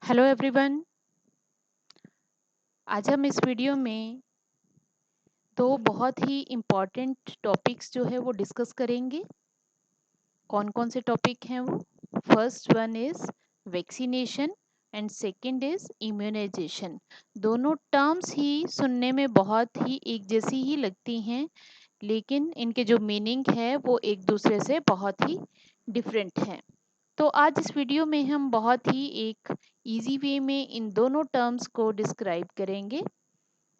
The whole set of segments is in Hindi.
Hello everyone. आज हम इस वीडियो में दो बहुत ही इम्पॉर्टेंट टॉपिक्स जो है वो डिस्कस करेंगे। कौन कौन से टॉपिक हैं वो? First one is vaccination and second is immunization. दोनों टर्म्स ही सुनने में बहुत ही एक जैसी ही लगती हैं, लेकिन इनके जो मीनिंग है वो एक दूसरे से बहुत ही डिफरेंट हैं। तो आज इस वीडियो में हम बहुत ही एक इजी वे में इन दोनों टर्म्स को डिस्क्राइब करेंगे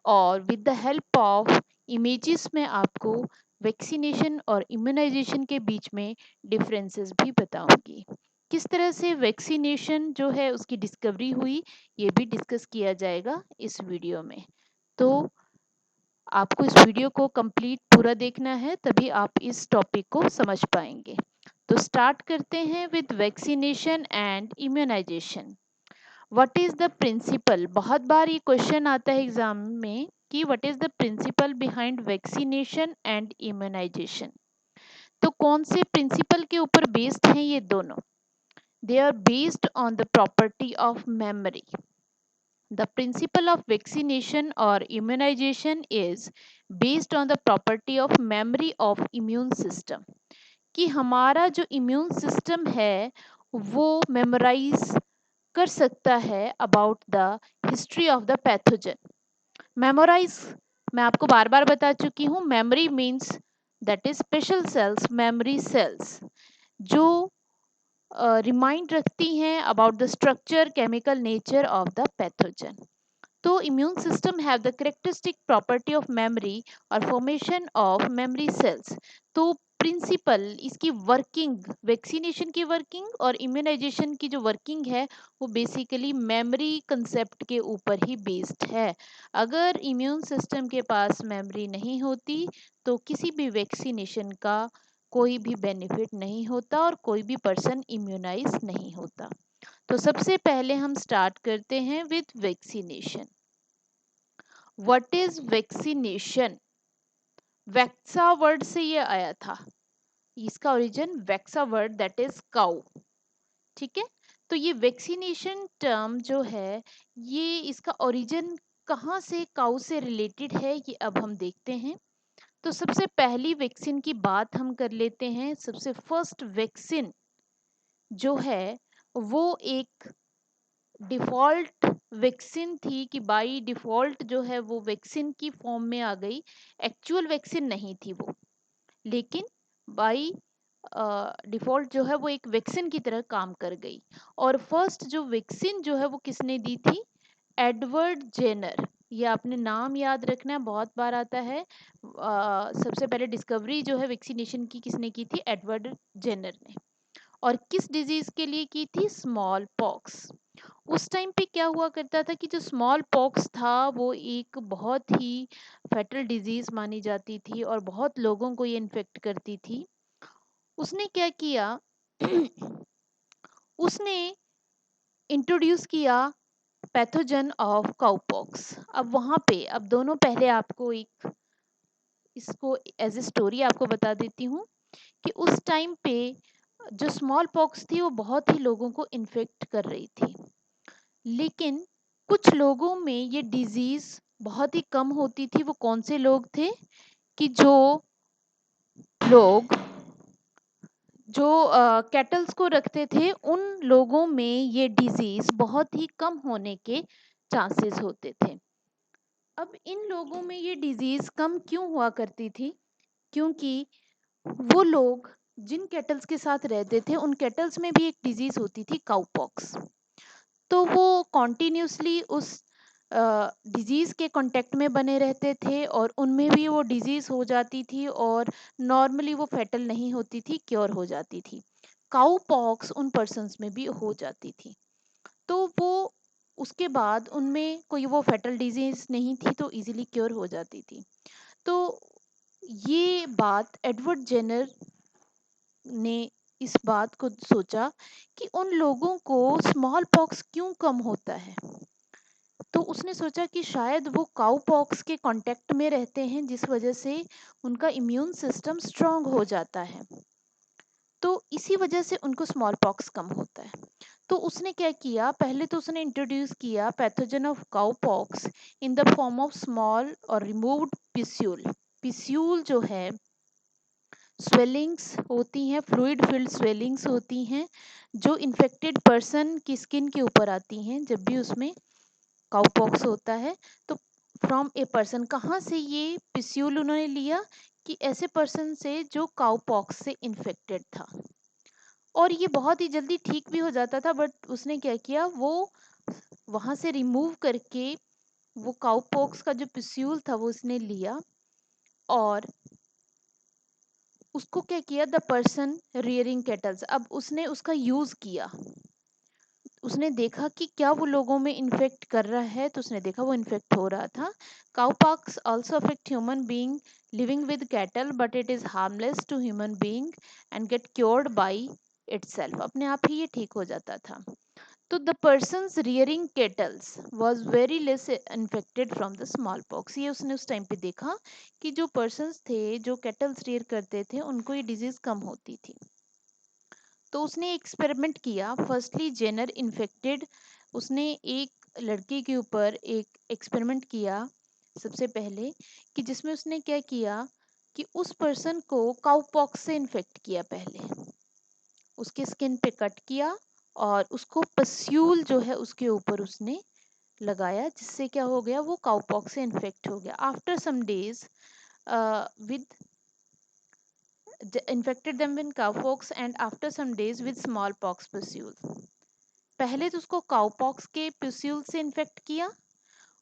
और with the help of images में आपको वैक्सीनेशन और इम्यूनाइजेशन के बीच में डिफरेंसेस भी बताऊंगी। किस तरह से वैक्सीनेशन जो है उसकी डिस्कवरी हुई, ये भी डिस्कस किया जाएगा इस वीडियो में। तो आपको इस वीडियो को कंप्लीट पूरा देखना है, तभी आप इस टॉपिक को समझ पाएंगे। तो स्टार्ट करते हैं with vaccination and immunization. What is the principle? बहुत बार ये क्वेश्चन आता है एग्जाम में कि what is the principle behind vaccination and immunization. तो कौन से प्रिंसिपल के ऊपर बेस्ड हैं ये दोनों? They are based on the property of memory. The principle of vaccination or immunization is based on the property of memory of immune system, कि हमारा जो इम्यून सिस्टम है वो मेमोराइज कर सकता है about the history of the pathogen. Memorize मैं आपको बार बार बता चुकी हूँ, memory means that is special cells, memory cells जो रिमाइंड रखती हैं about the structure, chemical nature of the pathogen. तो immune system have the characteristic property of memory और फॉर्मेशन ऑफ मेमोरी सेल्स। तो प्रिंसिपल, इसकी वर्किंग, वैक्सीनेशन की वर्किंग और इम्यूनाइजेशन की जो वर्किंग है वो बेसिकली मेमोरी कंसेप्ट के ऊपर ही बेस्ड है। अगर इम्यून सिस्टम के पास मेमोरी नहीं होती तो किसी भी वैक्सीनेशन का कोई भी बेनिफिट नहीं होता और कोई भी पर्सन इम्यूनाइज नहीं होता। तो सबसे पहले हम स्टार्ट करते हैं with vaccination. What is vaccination? Vacca word से ये आया था, इसका origin vacca word that is cow. ठीक है, तो ये वैक्सीनेशन टर्म जो है ये इसका ओरिजिन कहाँ से, काउ से रिलेटेड है, ये अब हम देखते हैं। तो सबसे पहली वैक्सीन की बात हम कर लेते हैं। सबसे फर्स्ट वैक्सीन जो है वो एक डिफ़ॉल्ट वैक्सीन थी कि बाय डिफ़ॉल्ट जो है वो वैक्सीन की फॉर्म में आ गई। एक्चुअल वैक्सीन नहीं थी वो, लेकिन बाय डिफ़ॉल्ट जो है वो एक वैक्सीन की तरह काम कर गई। और फर्स्ट जो वैक्सीन जो है वो किसने दी थी? Edward Jenner. ये आपने नाम याद रखना है, बहुत बार आता है। सबसे पहले डिस्कवरी जो है वैक्सीनेशन की किसने की थी? एडवर्ड जेनर ने। और किस डिजीज के लिए की थी? Small pox. उस टाइम पे क्या हुआ करता था कि जो स्मॉल पॉक्स था वो एक बहुत ही फैटल डिजीज मानी जाती थी और बहुत लोगों को ये इन्फेक्ट करती थी। उसने क्या किया? उसने इंट्रोड्यूस किया पैथोजन ऑफ काउपॉक्स। अब वहाँ पे अब दोनों, पहले आपको एक इसको एज ए स्टोरी आपको बता देती हूँ कि उस टाइम पे जो स्मॉल पॉक्स थी वो बहुत ही लोगों को इन्फेक्ट कर रही थी, लेकिन कुछ लोगों में ये डिजीज बहुत ही कम होती थी। वो कौन से लोग थे? कि जो लोग जो कैटल्स को रखते थे उन लोगों में ये डिजीज बहुत ही कम होने के चांसेस होते थे। अब इन लोगों में ये डिजीज कम क्यों हुआ करती थी? क्योंकि वो लोग जिन कैटल्स के साथ रहते थे उन कैटल्स में भी एक डिजीज होती थी, काउपॉक्स। तो वो कॉन्टिन्यूसली उस डिजीज़ के कांटेक्ट में बने रहते थे और उनमें भी वो डिजीज़ हो जाती थी और नॉर्मली वो फैटल नहीं होती थी, क्योर हो जाती थी। काउ पॉक्स उन पर्सन्स में भी हो जाती थी। तो वो उसके बाद उनमें कोई वो फैटल डिजीज़ नहीं थी तो इजीली क्योर हो जाती थी। तो ये बात एडवर्ड जेनर ने इस बात को सोचा कि उन लोगों को स्मॉल पॉक्स क्यों कम होता है। तो उसने सोचा कि शायद वो काउ पॉक्स के कांटेक्ट में रहते हैं जिस वजह से उनका इम्यून सिस्टम स्ट्रांग हो जाता है, तो इसी वजह से उनको स्मॉल पॉक्स कम होता है। तो उसने क्या किया, पहले तो उसने इंट्रोड्यूस किया pathogen of cowpox in the form of small और रिमूव्ड पिस्यूल। पिस्यूल जो है, स्वेलिंग्स होती हैं, फ्लूइड फिल्ड स्वेलिंग्स होती हैं जो इन्फेक्टेड पर्सन की स्किन के ऊपर आती हैं जब भी उसमें काउपॉक्स होता है। तो फ्रॉम ए पर्सन, कहाँ से ये पिस्यूल उन्होंने लिया, कि ऐसे पर्सन से जो काउपॉक्स से इन्फेक्टेड था, और ये बहुत ही जल्दी ठीक भी हो जाता था। बट उसने क्या किया, वो वहाँ से रिमूव करके वो काउपॉक्स का जो पिस्यूल था वो उसने लिया, और उसको क्या किया, द पर्सन रियरिंग केटल्स, अब उसने उसका यूज़ किया। उसने देखा कि क्या वो लोगों में इन्फेक्ट कर रहा है, तो उसने देखा वो इन्फेक्ट हो रहा था। Cowpox also affect human being living with cattle, but it is harmless to human being and get cured by itself, अपने आप ही ये ठीक हो जाता था। तो the persons rearing cattles was very less infected from the small pox. ये उसने उस टाइम पे देखा कि जो पर्सन्स थे जो केटल्स रियर करते थे उनको ये डिजीज कम होती थी। तो उसने एक्सपेरिमेंट किया, फर्स्टली जेनर इन्फेक्टेड, उसने एक लड़के के ऊपर एक एक्सपेरिमेंट किया सबसे पहले, कि जिसमें उसने क्या किया कि उस पर्सन को काउपॉक्स से इन्फेक्ट किया, पहले उसके स्किन पे कट किया और उसको पस्यूल जो है उसके ऊपर उसने लगाया, जिससे क्या हो गया, वो काउपॉक्स से इन्फेक्ट हो गया। After some days with infected them with cowpox and after some days with smallpox pustules। पहले तो उसको काउपॉक्स के प्यूस्यूल से इन्फेक्ट किया,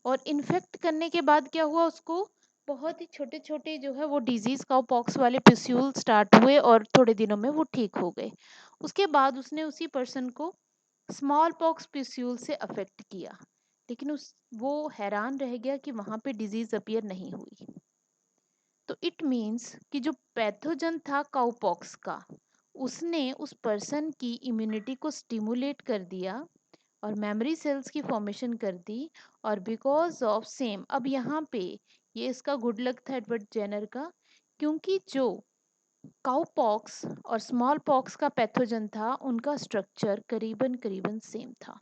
और इन्फेक्ट करने के बाद क्या हुआ, उसको बहुत ही छोटे छोटे जो है वो डिजीज काउपॉक्स वाले प्यूस्यूल स्टार्ट हुए और थोड़े दिनों में वो ठीक हो गए। उसके बाद उसने उसी पर्सन को स्मॉल पॉक्स प्यूस्यूल से अफेक्ट किया, लेकिन वो हैरान रह गया कि वहाँ पे डिजीज अपीयर नहीं हुई। तो इट मीन्स कि जो पैथोजन था काउपॉक्स का, उसने उस पर्सन की इम्यूनिटी को स्टिमुलेट कर दिया और मेमोरी सेल्स की फॉर्मेशन कर दी। और बिकॉज ऑफ सेम, अब यहाँ पे ये इसका गुड लक था एडवर्ड जेनर का, क्योंकि जो काउपॉक्स और स्मॉल पॉक्स का पैथोजन था उनका स्ट्रक्चर करीबन करीबन सेम था,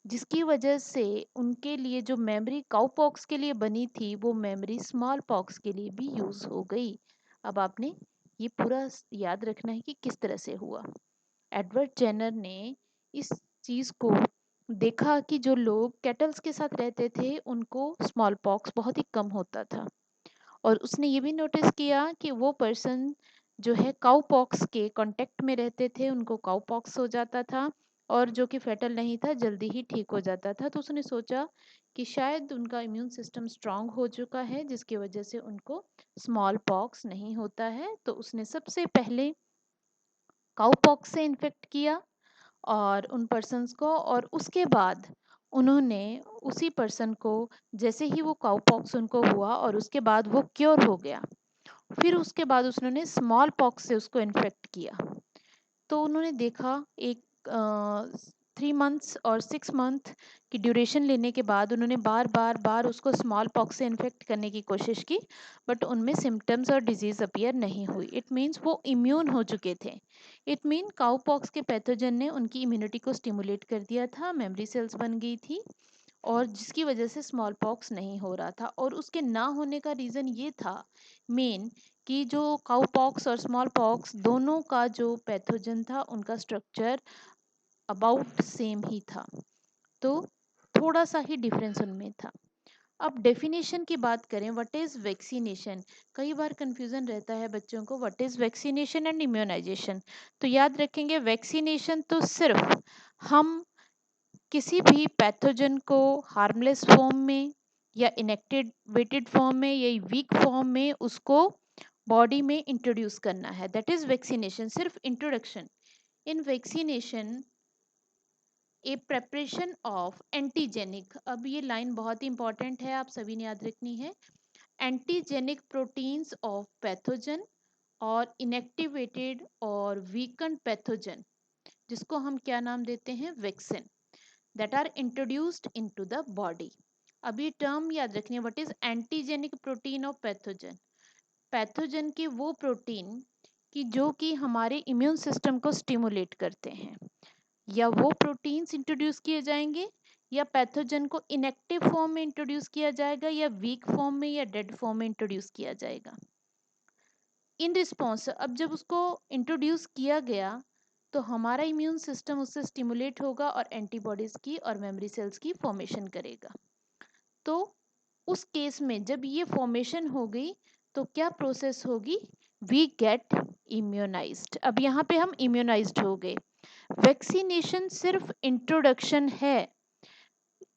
जिसकी वजह से उनके लिए जो मेमोरी काउपॉक्स के लिए बनी थी वो मेमोरी स्मॉल पॉक्स के लिए भी यूज़ हो गई। अब आपने ये पूरा याद रखना है कि किस तरह से हुआ। एडवर्ड जेनर ने इस चीज़ को देखा कि जो लोग कैटल्स के साथ रहते थे उनको स्मॉल पॉक्स बहुत ही कम होता था, और उसने ये भी नोटिस किया कि वो पर्सन जो है काउ पॉक्स के कांटेक्ट में रहते थे उनको काउ पॉक्स हो जाता था, और जो कि फेटल नहीं था जल्दी ही ठीक हो जाता था। तो उसने सोचा कि शायद उनका इम्यून सिस्टम स्ट्रांग हो चुका है जिसकी वजह से उनको स्मॉल पॉक्स नहीं होता है। तो उसने सबसे पहले काउ पॉक्स से इन्फेक्ट किया और उन पर्सन्स को, और उसके बाद उन्होंने उसी पर्सन को, जैसे ही वो काउ पॉक्स उनको हुआ और उसके बाद वो क्योर हो गया, फिर उसके बाद उन्होंने स्मॉल पॉक्स से उसको इन्फेक्ट किया। तो उन्होंने देखा एक 3 मंथ्स और 6 मंथ की ड्यूरेशन लेने के बाद उन्होंने बार बार बार उसको स्मॉल पॉक्स से इन्फेक्ट करने की कोशिश की, बट उनमें सिम्टम्स और डिजीज अपीयर नहीं हुई। इट मीन्स वो इम्यून हो चुके थे। इट मीन काउ पॉक्स के पैथोजन ने उनकी इम्यूनिटी को स्टिमुलेट कर दिया था, मेमोरी सेल्स बन गई थी, और जिसकी वजह से स्मॉल पॉक्स नहीं हो रहा था। और उसके ना होने का रीज़न ये था मेन, कि जो काउ पॉक्स और स्मॉल पॉक्स दोनों का जो पैथोजन था उनका स्ट्रक्चर अबाउट सेम ही था, तो थोड़ा सा ही डिफरेंस उनमें था। अब डेफिनेशन की बात करें, व्हाट इज़ वैक्सीनेशन। कई बार कंफ्यूजन रहता है बच्चों को, what is vaccination and immunization. तो याद रखेंगे, वैक्सीनेशन तो सिर्फ हम किसी भी पैथोजन को हार्मलेस फॉर्म में या इनएक्टिवेटेड फॉर्म में या वीक फॉर्म में उसको बॉडी में इंट्रोड्यूस करना है, दैट इज वैक्सीनेशन, सिर्फ introduction. In vaccination A preparation of antigenic, अब ये लाइन बहुत ही इंपॉर्टेंट है, आप सभी ने याद रखनी है। एंटीजेनिक प्रोटीन्स ऑफ पैथोजन और इनएक्टिवेटेड और वीकन पैथोजन, जिसको हम क्या नाम देते हैं, vaccine, that are introduced into the body। अब ये टर्म याद रखनी है, what is antigenic protein of pathogen. Pathogen के वो प्रोटीन कि जो कि हमारे इम्यून सिस्टम को स्टिमुलेट करते हैं। या वो प्रोटीन्स इंट्रोड्यूस किए जाएंगे या पैथोजन को इनएक्टिव फॉर्म में इंट्रोड्यूस किया जाएगा या वीक फॉर्म में या डेड फॉर्म में इंट्रोड्यूस किया जाएगा। इन रिस्पॉन्स अब जब उसको इंट्रोड्यूस किया गया तो हमारा इम्यून सिस्टम उससे स्टिमुलेट होगा और एंटीबॉडीज की और मेमोरी सेल्स की फॉर्मेशन करेगा। तो उस केस में जब ये फॉर्मेशन हो गई तो क्या प्रोसेस होगी, वी गेट इम्यूनाइज्ड। अब यहाँ पे हम इम्यूनाइज्ड हो गए। वैक्सीनेशन सिर्फ इंट्रोडक्शन है।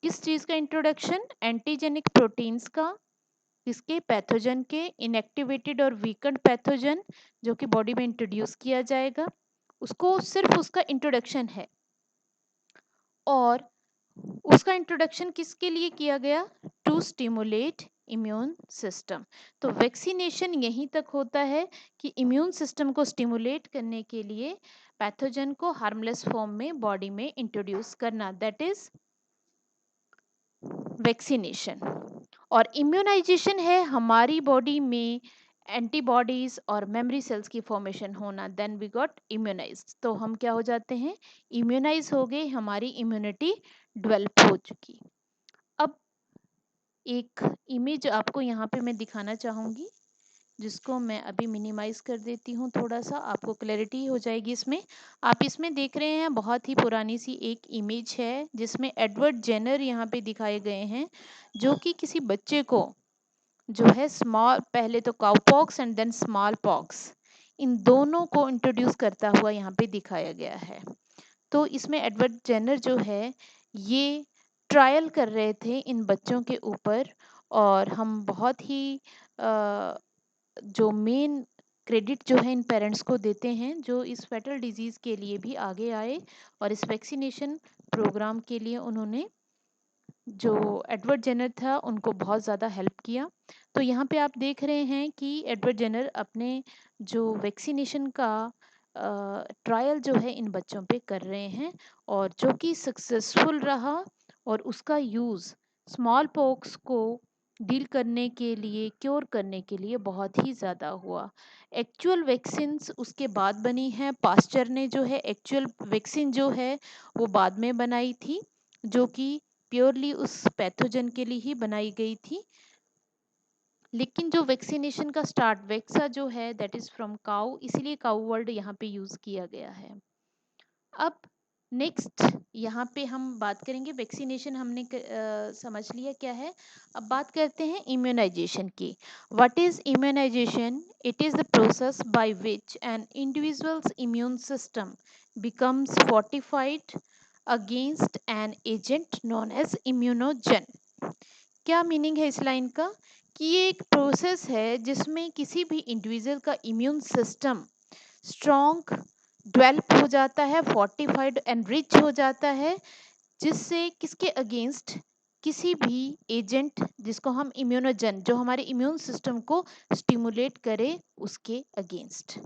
किस चीज़ का इंट्रोडक्शन? एंटीजेनिक प्रोटीन्स का। किसके? पैथोजन के, इनएक्टिवेटेड और वीकेंड पैथोजन जो कि बॉडी में इंट्रोड्यूस किया जाएगा, उसको सिर्फ उसका इंट्रोडक्शन है। और उसका इंट्रोडक्शन किसके लिए किया गया? To stimulate immune system. तो वैक्सीनेशन यहीं तक होता है कि इम्यून सिस्टम को स्टिमुलेट करने के लिए पैथोजन को हार्मलेस फॉर्म में बॉडी में इंट्रोड्यूस करना, दैट इज वैक्सीनेशन। और इम्यूनाइजेशन है हमारी बॉडी में एंटीबॉडीज और मेमोरी सेल्स की फॉर्मेशन होना, देन वी गॉट इम्यूनाइज्ड। तो हम क्या हो जाते हैं? इम्यूनाइज हो गए, हमारी इम्यूनिटी डेवलप हो चुकी। अब एक इमेज आपको यहाँ पे मैं दिखाना चाहूँगी, जिसको मैं अभी मिनिमाइज कर देती हूँ, थोड़ा सा आपको क्लैरिटी हो जाएगी इसमें। आप इसमें देख रहे हैं बहुत ही पुरानी सी एक इमेज है जिसमें एडवर्ड जेनर यहाँ पे दिखाए गए हैं, जो कि किसी बच्चे को जो है स्मॉल, पहले तो cowpox and then small pox, इन दोनों को इंट्रोड्यूस करता हुआ यहाँ पे दिखाया गया है। तो इसमें एडवर्ड जेनर जो है ये ट्रायल कर रहे थे इन बच्चों के ऊपर, और हम बहुत ही जो मेन क्रेडिट जो है इन पेरेंट्स को देते हैं जो इस फेटल डिजीज़ के लिए भी आगे आए और इस वैक्सीनेशन प्रोग्राम के लिए उन्होंने, जो एडवर्ड जेनर था, उनको बहुत ज़्यादा हेल्प किया। तो यहाँ पे आप देख रहे हैं कि एडवर्ड जेनर अपने जो वैक्सीनेशन का ट्रायल जो है इन बच्चों पे कर रहे हैं और जो कि सक्सेसफुल रहा, और उसका यूज़ स्मॉल पॉक्स को डील करने के लिए, क्योर करने के लिए बहुत ही ज़्यादा हुआ। एक्चुअल वैक्सीन्स उसके बाद बनी हैं। पास्चर ने जो है एक्चुअल वैक्सीन जो है वो बाद में बनाई थी, जो कि प्योरली उस पैथोजन के लिए ही बनाई गई थी। लेकिन जो वैक्सीनेशन का स्टार्ट वैक्सा जो है दैट इज़ फ्रॉम काउ, इसीलिए काउ वर्ड यहाँ पे यूज़ किया गया है। अब नेक्स्ट यहाँ पे हम बात करेंगे, वैक्सीनेशन हमने समझ लिया क्या है। अब बात करते हैं इम्यूनाइजेशन की। What is immunisation? It is the process by which an individuals immune system becomes fortified against an agent known as immunogen। क्या मीनिंग है इस लाइन का? कि ये एक प्रोसेस है जिसमें किसी भी इंडिविजुअल का इम्यून सिस्टम स्ट्रॉन्ग डेवलप हो जाता है, फोर्टिफाइड एंड रिच हो जाता है, जिससे किसके अगेंस्ट? किसी भी एजेंट जिसको हम इम्यूनोजन, जो हमारे इम्यून सिस्टम को स्टिमुलेट करे, उसके अगेंस्ट।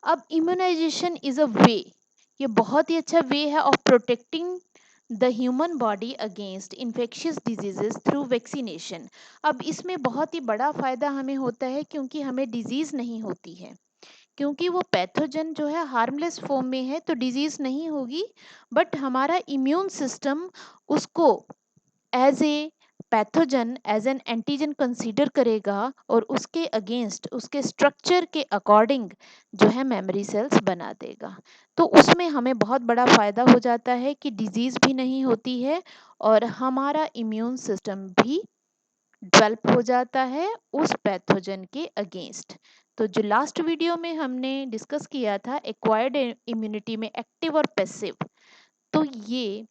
अब इम्यूनाइजेशन इज अ वे, ये बहुत ही अच्छा वे है of protecting the human body against infectious diseases through vaccination. अब इसमें बहुत ही बड़ा फायदा हमें होता है क्योंकि हमें डिजीज नहीं होती है, क्योंकि वो पैथोजन जो है हार्मलेस फॉर्म में है तो डिजीज नहीं होगी, बट हमारा इम्यून सिस्टम उसको as a pathogen, as an antigen consider करेगा और उसके अगेंस्ट, उसके स्ट्रक्चर के अकॉर्डिंग जो है मेमोरी सेल्स बना देगा। तो उसमें हमें बहुत बड़ा फ़ायदा हो जाता है कि डिजीज़ भी नहीं होती है और हमारा इम्यून सिस्टम भी डेवलप हो जाता है उस पैथोजन के अगेंस्ट। तो जो लास्ट वीडियो में हमने डिस्कस किया था एक्वायर्ड इम्यूनिटी में एक्टिव और पैसिव, तो ये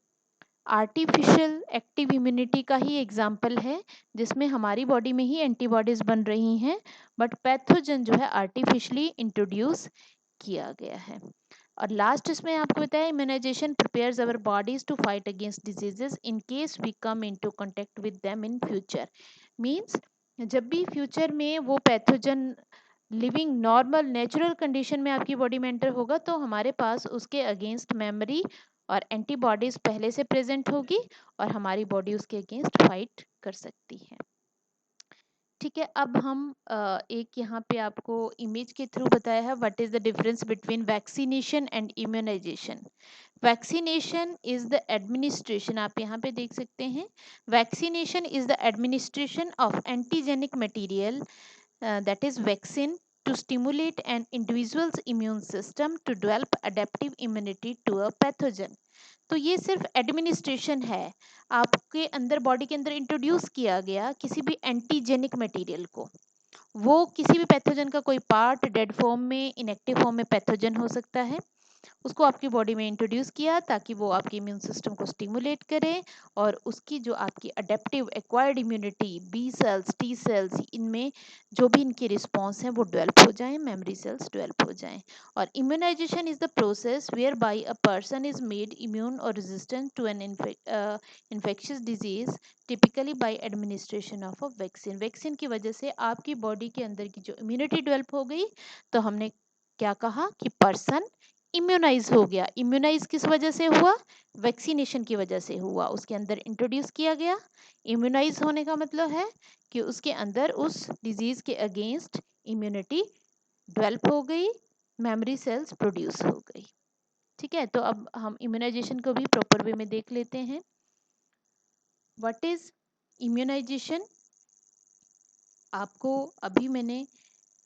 आर्टिफिशियल एक्टिव इम्यूनिटी का ही एग्जाम्पल है, जिसमें हमारी बॉडी में ही एंटीबॉडीज बन रही हैं, बट पैथोजन जो है आर्टिफिशियली इंट्रोड्यूस किया गया है। और लास्ट इसमें आपको बताया immunisation prepares our bodies to fight against diseases in case we come into contact with them in future. Means जब भी फ्यूचर में वो pathogen living normal natural condition में आपकी बॉडी में एंटर होगा तो हमारे पास उसके अगेंस्ट मेमोरी और एंटीबॉडीज पहले से प्रेजेंट होगी और हमारी बॉडी उसके अगेंस्ट फाइट कर सकती है। ठीक है, अब हम एक यहाँ पे आपको इमेज के थ्रू बताया है what is the difference between vaccination and immunisation. Vaccination is the administration, आप यहाँ पे देख सकते हैं, vaccination is the administration of antigenic material that is vaccine to stimulate an individual's immune system to develop adaptive immunity to a pathogen. तो ये सिर्फ एडमिनिस्ट्रेशन है, आपके अंदर बॉडी के अंदर इंट्रोड्यूस किया गया किसी भी एंटीजेनिक मटेरियल को। वो किसी भी पैथोजन का कोई पार्ट डेड फॉर्म में, इनएक्टिव फॉर्म में पैथोजन हो सकता है, उसको आपकी बॉडी में इंट्रोड्यूस किया ताकि वो आपके इम्यून सिस्टम को स्टिमुलेट करे और उसकी जो आपकी adaptive acquired immunity, B cells, T cells, इनमें जो भी इनके रिस्पॉन्स हैं वो डेवलप हो जाएं, मेमोरी सेल्स डेवलप हो जाएं। और immunization is the process whereby a person is made immune और resistant to an infectious disease, typically by administration of a vaccine. Vaccine की वजह से आपकी बॉडी के अंदर की जो इम्यूनिटी डेवलप हो गई, तो हमने क्या कहा कि पर्सन इम्यूनाइज हो गया। इम्यूनाइज किस वजह से हुआ? वैक्सीनेशन की वजह से हुआ, उसके अंदर इंट्रोड्यूस किया गया। इम्यूनाइज होने का मतलब है कि उसके अंदर उस डिजीज के अगेंस्ट इम्यूनिटी डेवलप हो गई, मेमोरी सेल्स प्रोड्यूस हो गई। ठीक है, तो अब हम इम्यूनाइजेशन को भी प्रॉपर वे में देख लेते हैं। What is immunisation? आपको अभी मैंने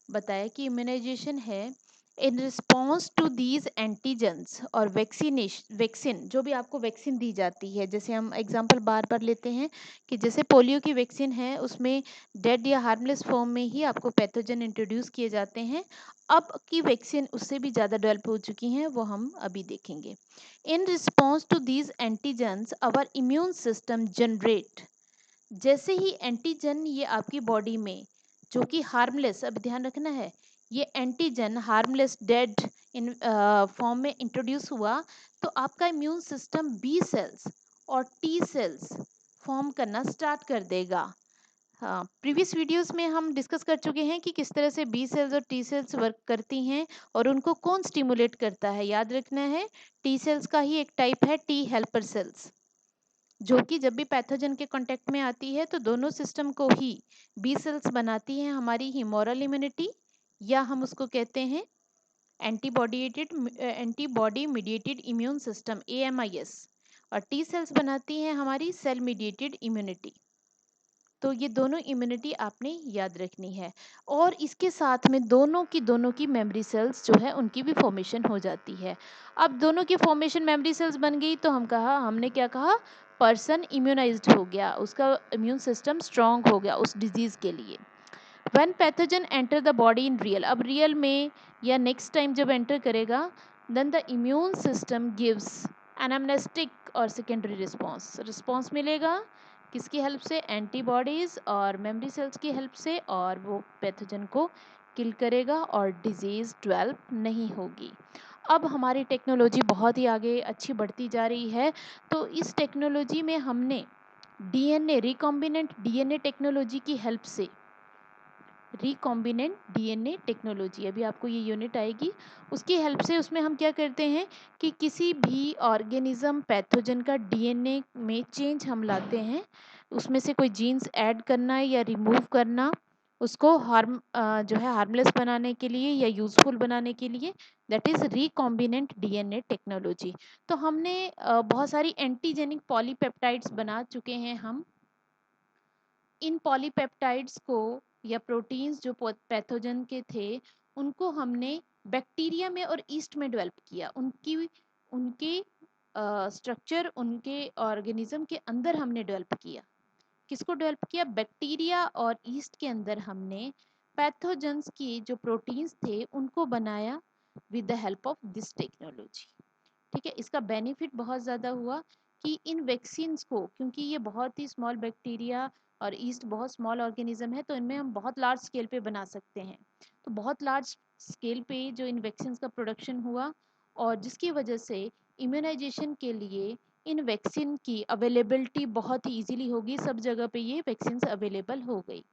बताया कि इम्यूनाइजेशन है in response to these antigens और वैक्सीन, जो भी आपको वैक्सीन दी जाती है, जैसे हम एग्जांपल बार बार लेते हैं कि जैसे पोलियो की वैक्सीन है, उसमें डेड या हार्मलेस फॉर्म में ही आपको पैथोजन इंट्रोड्यूस किए जाते हैं। अब की वैक्सीन उससे भी ज़्यादा डेवलप हो चुकी हैं, वो हम अभी देखेंगे। In response to these antigens our immune system generate, जैसे ही एंटीजन ये आपकी बॉडी में, जो कि हार्मलेस, अब ध्यान रखना है, ये antigen harmless dead in form में इंट्रोड्यूस हुआ, तो आपका इम्यून सिस्टम बी सेल्स और टी सेल्स फॉर्म करना स्टार्ट कर देगा। हाँ, प्रीवियस वीडियोस में हम डिस्कस कर चुके हैं कि किस तरह से बी सेल्स और टी सेल्स वर्क करती हैं और उनको कौन स्टिमुलेट करता है। याद रखना है, टी सेल्स का ही एक टाइप है टी हेल्पर सेल्स, जो कि जब भी पैथोजन के कांटेक्ट में आती है तो दोनों सिस्टम को ही बी सेल्स बनाती हैं, हमारी ह्यूमोरल इम्यूनिटी, या हम उसको कहते हैं antibody mediated immune system, AMIS। और टी सेल्स बनाती हैं हमारी सेल मीडिएटेड इम्यूनिटी। तो ये दोनों इम्यूनिटी आपने याद रखनी है, और इसके साथ में दोनों की मेमोरी सेल्स जो है उनकी भी फॉर्मेशन हो जाती है। अब दोनों की फॉर्मेशन मेमोरी सेल्स बन गई तो हमने क्या कहा, पर्सन इम्यूनाइज्ड हो गया, उसका इम्यून सिस्टम स्ट्रांग हो गया उस डिजीज के लिए। When pathogen enter the body in real, अब रियल में या नेक्स्ट टाइम जब एंटर करेगा, then the immune system gives anamnestic और सेकेंडरी रिस्पॉन्स, रिस्पॉन्स मिलेगा किसकी हेल्प से? एंटीबॉडीज और मेमोरी सेल्स की हेल्प से, और वो पैथोजन को किल करेगा और डिजीज डेवलप नहीं होगी। अब हमारी टेक्नोलॉजी बहुत ही आगे अच्छी बढ़ती जा रही है, तो इस टेक्नोलॉजी में हमने डीएनए, रिकॉम्बिनेंट डीएनए टेक्नोलॉजी की हेल्प से, रिकॉम्बिनेंट डीएनए टेक्नोलॉजी, अभी आपको ये यूनिट आएगी, उसकी हेल्प से उसमें हम क्या करते हैं कि किसी भी ऑर्गेनिज्म पैथोजन का डीएनए में चेंज हम लाते हैं, उसमें से कोई जीन्स ऐड करना या रिमूव करना, उसको जो है हार्मलेस बनाने के लिए या यूजफुल बनाने के लिए, that is recombinant DNA technology. तो हमने बहुत सारी एंटीजेनिक पॉलीपेप्टाइड्स बना चुके हैं हम। इन पॉलीपेप्टाइड्स को या प्रोटीन्स जो पैथोजन के थे, उनको हमने बैक्टीरिया में और ईस्ट में डेवलप किया, उनके स्ट्रक्चर उनके ऑर्गेनिज्म के अंदर हमने डेवलप किया। किसको डेवलप किया? बैक्टीरिया और ईस्ट के अंदर हमने पैथोजेंस की जो प्रोटीन्स थे उनको बनाया with the help of this technology. ठीक है, इसका बेनिफिट बहुत ज़्यादा हुआ कि इन वैक्सीन्स को, क्योंकि ये बहुत ही स्मॉल बैक्टीरिया और ईस्ट बहुत स्मॉल ऑर्गेनिज्म है, तो इनमें हम बहुत लार्ज स्केल पे बना सकते हैं। तो बहुत लार्ज स्केल पे जो इन वैक्सीन्स का प्रोडक्शन हुआ, और जिसकी वजह से इम्यूनाइजेशन के लिए इन वैक्सीन की अवेलेबिलिटी बहुत ही ईजिली होगी, सब जगह पे ये वैक्सीन्स अवेलेबल हो गई।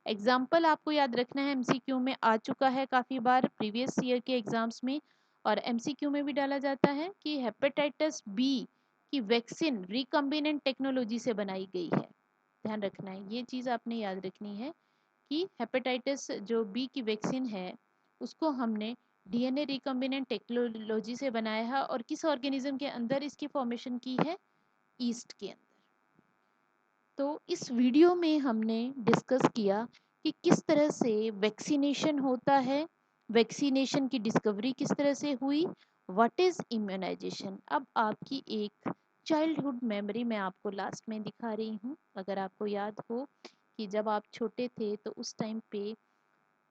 एग्जाम्पल आपको याद रखना है, MCQ में आ चुका है काफ़ी बार प्रीवियस ईयर के एग्जाम्स में, और MCQ में भी डाला जाता है कि हेपेटाइटिस बी की वैक्सीन रिकम्बिनेंट टेक्नोलॉजी से बनाई गई है। ध्यान रखना है, ये चीज़ आपने याद रखनी है कि हेपेटाइटिस जो बी की वैक्सीन है उसको हमने डीएनए रिकॉम्बिनेंट टेक्नोलॉजी से बनाया है और किस ऑर्गेनिज्म के अंदर इसकी फॉर्मेशन की है? ईस्ट के अंदर। तो इस वीडियो में हमने डिस्कस किया कि किस तरह से वैक्सीनेशन होता है, वैक्सीनेशन की डिस्कवरी किस तरह से हुई, व्हाट इज इम्यूनाइजेशन। अब आपकी एक चाइल्डहुड मेमोरी मैं आपको लास्ट में दिखा रही हूँ। अगर आपको याद हो कि जब आप छोटे थे तो उस टाइम पे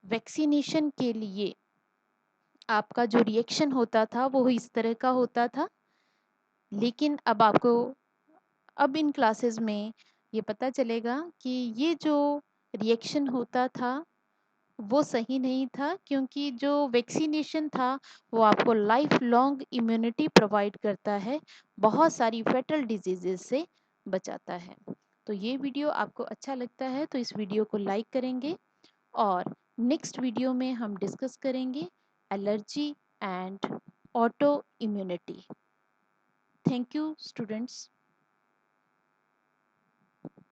वैक्सीनेशन के लिए आपका जो रिएक्शन होता था वो इस तरह का होता था। लेकिन अब आपको अब इन क्लासेस में ये पता चलेगा कि ये जो रिएक्शन होता था वो सही नहीं था, क्योंकि जो वैक्सीनेशन था वो आपको लाइफ लॉन्ग इम्यूनिटी प्रोवाइड करता है, बहुत सारी फेटल डिजीजेस से बचाता है। तो ये वीडियो आपको अच्छा लगता है तो इस वीडियो को लाइक करेंगे, और नेक्स्ट वीडियो में हम डिस्कस करेंगे allergy and auto immunity. Thank you students.